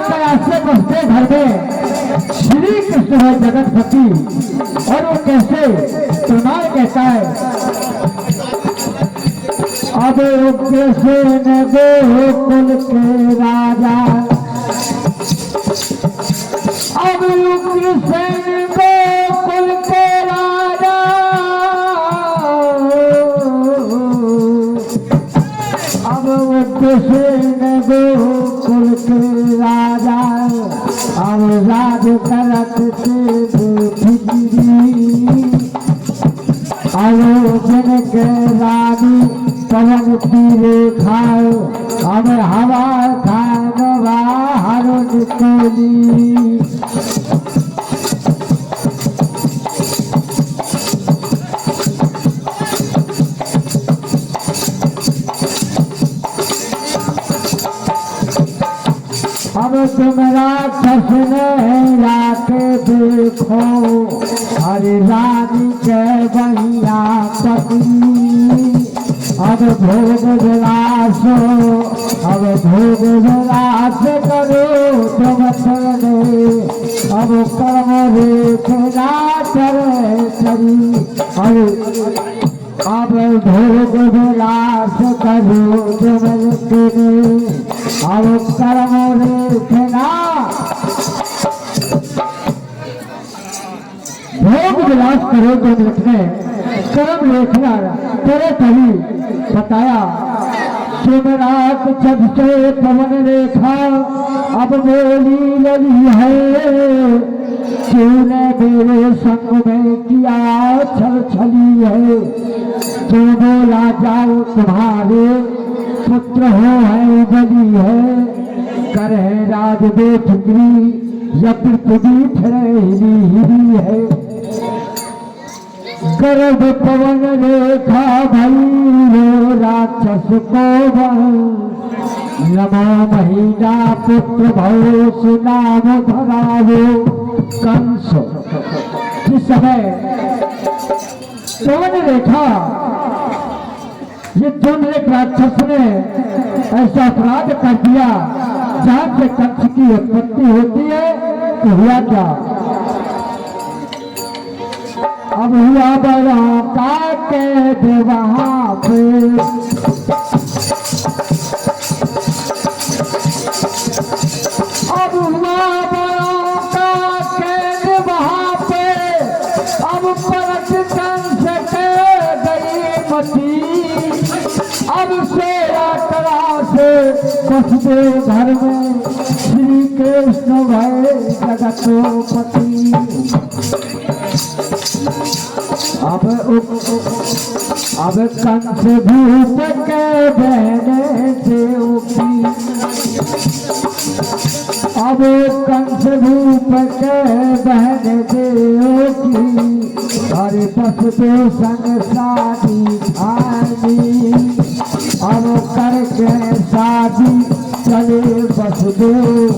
कैसे बसते घर में श्री कृष्ण है जगतपति। और वो कैसे प्रमाण कहता है, अब कृष्ण गोकुल के राजा, अब कृष्ण गोकुल के राजा, अब कृष्ण गोकुल के राजा, अब राज करत अयोजन के रानी पवन तीरे खाओ, अब हवा खानवा हर निकली। अब तुम राक्षस ने लाके देखो, हरे रानी के बहिया पकड़ी। अब भोग विलासो, अब भोग विलास करो तुम चले, अब कर्म रेखना चले चली। अब भोग विलास करो तुम चले, अब कर्म रेखना। भोग विलास करो तुम लिखने, कर्म लेखना तेरे तभी बताया। सुमरात जब से पवन रेखा अब बोली लगी है, तूने मेरे संग में किया छल छली है। तो बोला जाओ तुम्हारे पुत्र हो है बली है, करे राज बेटुकरी या पृथ्वी ठहरी है। गर्भ पवन रेखा भई राक्षस को नमो महीना पुत्र भव सुनाम धरावो कंस। जिस समय पवन रेखा ये दोनों एक राक्षस ने ऐसा अपराध कर दिया जहां से कंस की उत्पत्ति होती है, तो हुआ क्या? अब हुआ बड़ा का कैद वहां पे, अब हुआ बड़ा का कैद वहां पे। अब परत कंस के गई मती, अब सेरा करा से बसते घर में श्री कृष्ण भय जगतपति। अब कंस भूप के बहने देव की, अब कंस भूप के बहन देव की, हरे बसदेव संग शादी खानी। अब करके शादी चले बसदेव,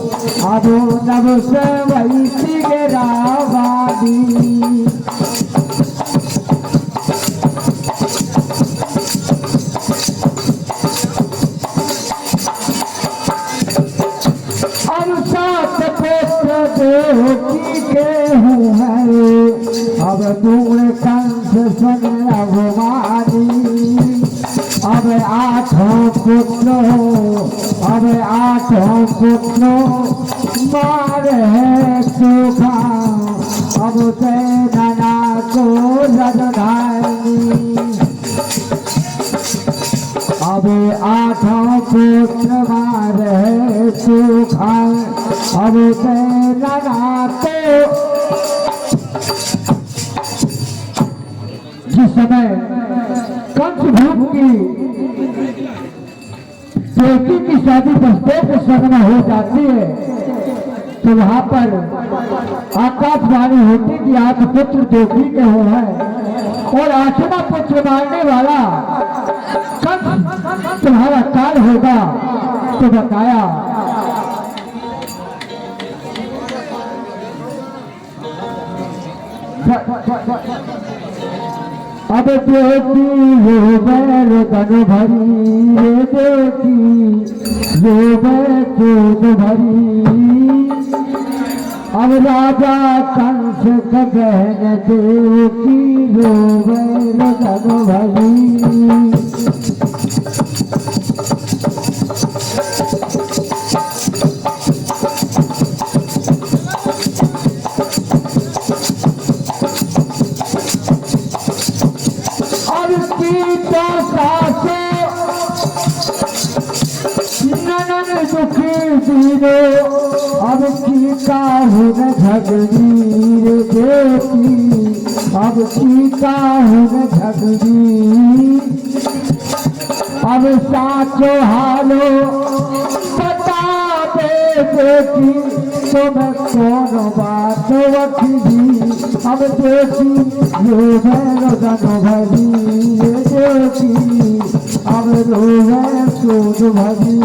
अब नव से वही गिरावादी। देवकी के हूँ है, अब दूर कंस सुन अवमानी। अब आठों पुत्र, अब आठों पुत्र मारे है सूखा, अब सेना को रजधानी। अब आठों पुत्र मारे सूखा, अब सेना को। जिस समय कंस भूप की बेटी की शादी बसदेव के संग में हो जाती है, तो वहां पर आकाशवाणी होती कि आठ पुत्र देवकी के हो है, और आठवां पुत्र मारने वाला कंस तुम्हारा काल होगा। तो बताया अब देखी वो बैर बन भरी, ये देखी वो बैर चोट भरी। अब राजा कंस का बहन देव की रोवे रतन भरी। दुखी दीनो अब की काहू न झगड़ी रे देवी, अब की काहू न झगड़ी। अब साचो हालो बता दे बेटी तुम कौन बात वखी। अब देखी रोवे रोदन भरी देखी, अब रोवे सोच भरी।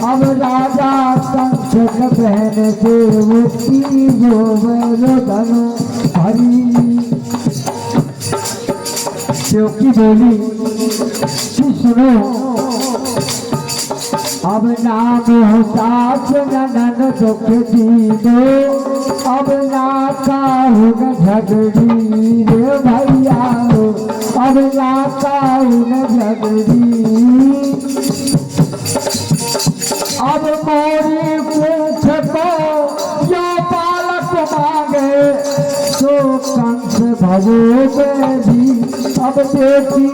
अब राजा कंस बहन देव की रोवे रोदन भरी। क्योंकि बोली कि सुनो अब नाम हो सास ननन दुख दीदो, अब ना काहू न झगड़ी रे भैया, अब ना काहू न झगड़ी। अब मोरी पूछ को जो बालक मांगे तो कंस भवो भी। अब देखी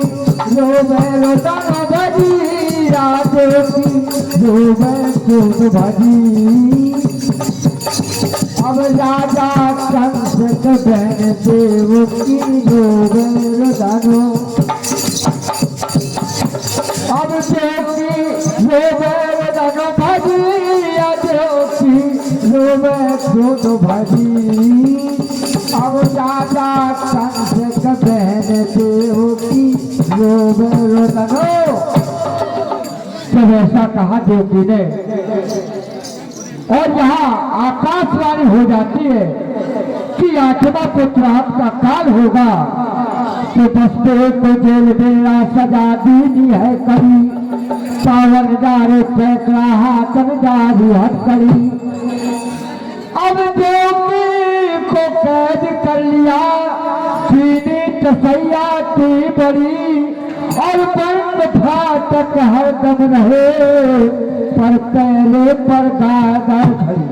रोवे रोदन भरी, देखी रोवे सोच भरी। अब राजा कंस बहन देव की रोवे रोदन। अब देखी रोवे रोदन भरी, देखी रोवे सोच भरी। अब राजा कंस बहन देव की रोवे रोदन। जब ऐसा कहा देवकी ने और यहाँ आकाशवाणी हो जाती है कि 8वां पुत्रांत का काल होगा, तो बस्ते को जेल देना सजा दीनी है करी। पावन जारे फैसला हाथन जारी हथकड़ी। अब देवकी को कैद कर लिया, सीधी तसैया थी बड़ी। और बंद फाटक हरदम रहे, पर पहले पर दार खड़ी।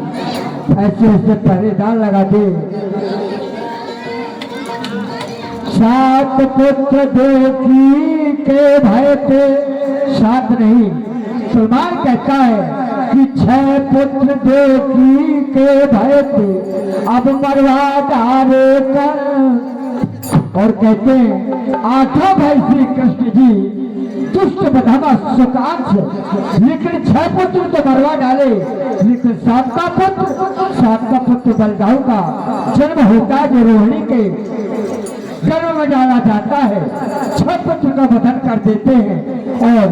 ऐसे ऐसे पहरेदार लगा दे। 7 पुत्र देवकी के भय थे, 7 नहीं सलमान कहता है कि 6 पुत्र देवकी के भय थे, अब मरवा डाले कर। और कहते हैं 8 भाई श्री कृष्ण जी दुष्ट बधावा सुकांक्ष, लेकिन 6 पुत्र तो मरवा डाले, लेकिन 7वां पुत्र बलदाऊ का जन्म होता है जो रोहिणी के जन्म में डाला जाता है। 6 पुत्र का वधन कर देते हैं और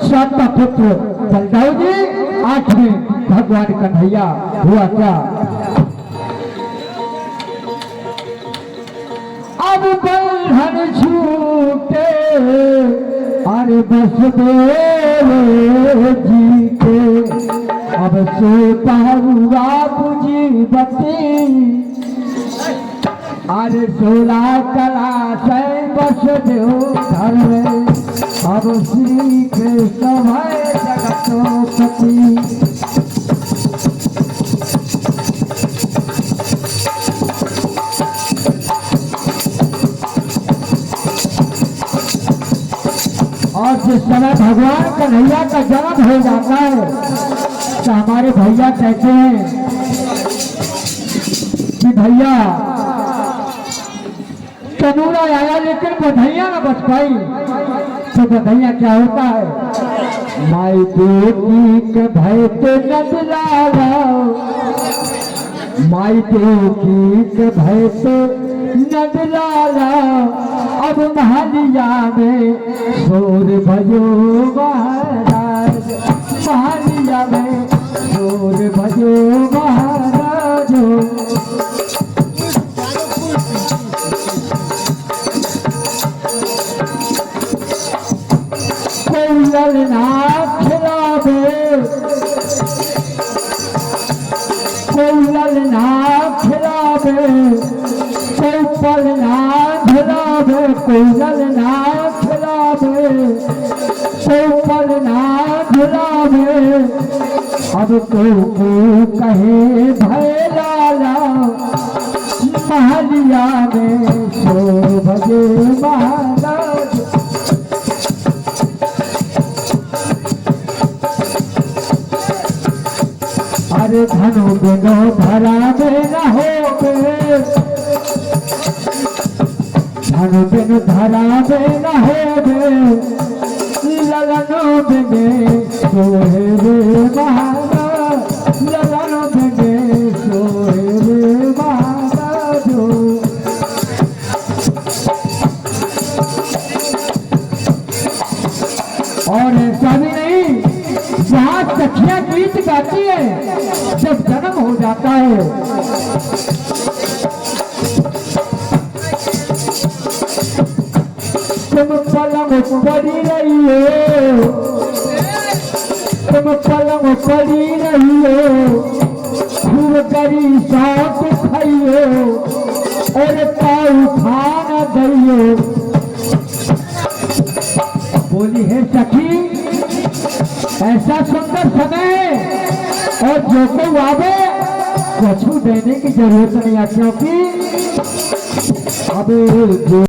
7वां पुत्र बलदाऊ जी, 8वें भगवान कन्हैया हुआ क्या। अब बंधन छूटे अरे बस जी के, अब सोता हुआ बुझी बती। अरे 16 कला से बस दो घर में, अब श्री कृष्ण भय जगतोपति। और जिस समय भगवान कन्हैया का जन्म हो जाता है तो हमारे भैया कहते हैं कि भैया तनूरा आया लेकिन बधैया ना बच पाई। तो बधैया क्या होता है, माई देवकी के भय तो नंदलाला, माई देवकी के भय तो नंदलाला। अब महलिया में शोर भजो महाराज, महलिया में शोर भजो महाराज। कोयल ना खिलावे कोई ललना खिलावे, कोई पलना झुलावे, कोई ललना खिलावे, कोई पलना झुलावे। अब तो कहे भय लाला महलिया में शोभजे महाराज। अरे धनो बिनो धरा में न होगे, धनो बिनो धरा में न होगे, ललनो बिने सोहे रे महाराज, ललनो बिने सोहे रे महाराज। और ऐसा भी नहीं, जहाँ सखियां गीत गाती है जब जन्म हो जाता है, तुम पलंग पड़ी रही हो, तुम पलंग पड़ी रही हो, खूब करी साथ खाइयो और पाऊ खाना दइयो। बोली है सखी ऐसा सुंदर समय और जो को आवे कुछ देने की जरूरत नहीं है, क्योंकि अब